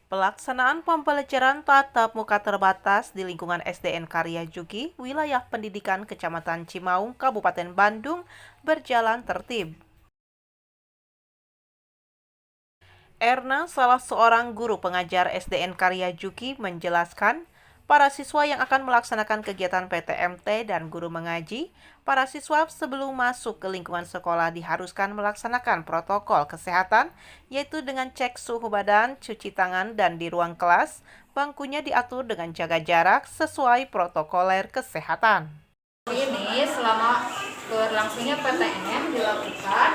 Pelaksanaan pembelajaran tatap muka terbatas di lingkungan SDN Karya Juki, wilayah pendidikan Kecamatan Cimaung, Kabupaten Bandung, berjalan tertib. Erna, salah seorang guru pengajar SDN Karya Juki, menjelaskan, para siswa yang akan melaksanakan kegiatan PTMT dan guru mengaji, para siswa sebelum masuk ke lingkungan sekolah diharuskan melaksanakan protokol kesehatan, yaitu dengan cek suhu badan, cuci tangan, dan di ruang kelas, bangkunya diatur dengan jaga jarak sesuai protokoler kesehatan. Ini selama berlangsungnya PTM dilakukan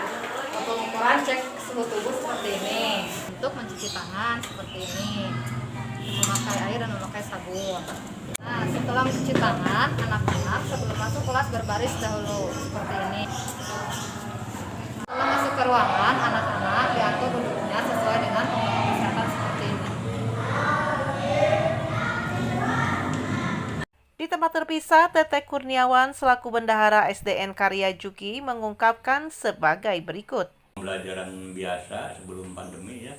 pengukuran cek suhu tubuh seperti ini. Untuk mencuci tangan seperti ini, memakai air dan memakai sabun. Nah, setelah mencuci tangan, anak-anak sebelum masuk kelas berbaris dahulu seperti ini. Setelah masuk ke ruangan, anak-anak diatur duduknya sesuai dengan protokol kesehatan seperti ini. Di tempat terpisah, Tete Kurniawan selaku Bendahara SDN Karya Juki mengungkapkan sebagai berikut. Pembelajaran biasa sebelum pandemi ya,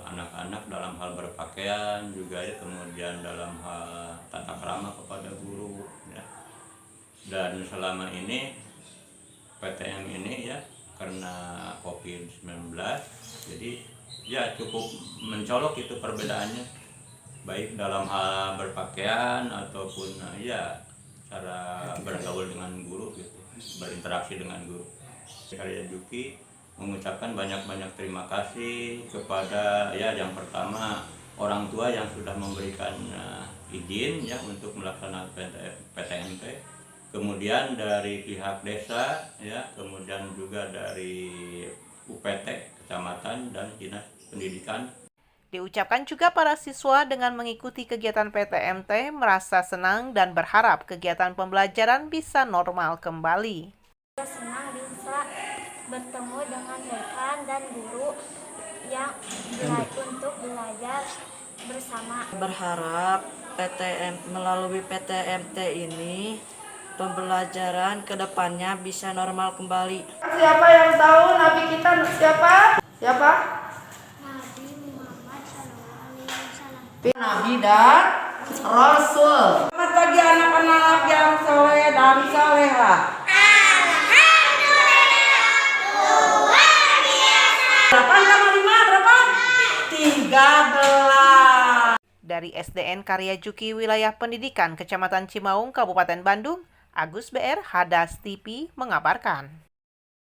anak-anak dalam hal berpakaian juga ya, kemudian dalam hal tata krama kepada guru ya. Dan selama ini PTM ini ya, karena COVID-19 jadi ya cukup mencolok itu perbedaannya, baik dalam hal berpakaian ataupun ya cara bergaul dengan guru gitu, berinteraksi dengan guru. Karya Juki mengucapkan banyak-banyak terima kasih kepada ya yang pertama orang tua yang sudah memberikan izin ya untuk melaksanakan PTMT, kemudian dari pihak desa ya, kemudian juga dari UPT kecamatan dan dinas pendidikan. Diucapkan juga para siswa dengan mengikuti kegiatan PTMT merasa senang dan berharap kegiatan pembelajaran bisa normal kembali. Senang bisa bertemu dengan rekan dan guru yang untuk belajar bersama. Berharap melalui PTMT ini pembelajaran kedepannya bisa normal kembali. Siapa yang tahu Nabi kita siapa? Siapa? Nabi Muhammad SAW. Nabi dan Rasul. Selamat pagi anak-anak yang soleh dan soleha. Berapa tanggal 5? Berapa? 13. Dari SDN Karya Juki, wilayah pendidikan Kecamatan Cimaung, Kabupaten Bandung, Agus BR, Hadas TV mengabarkan.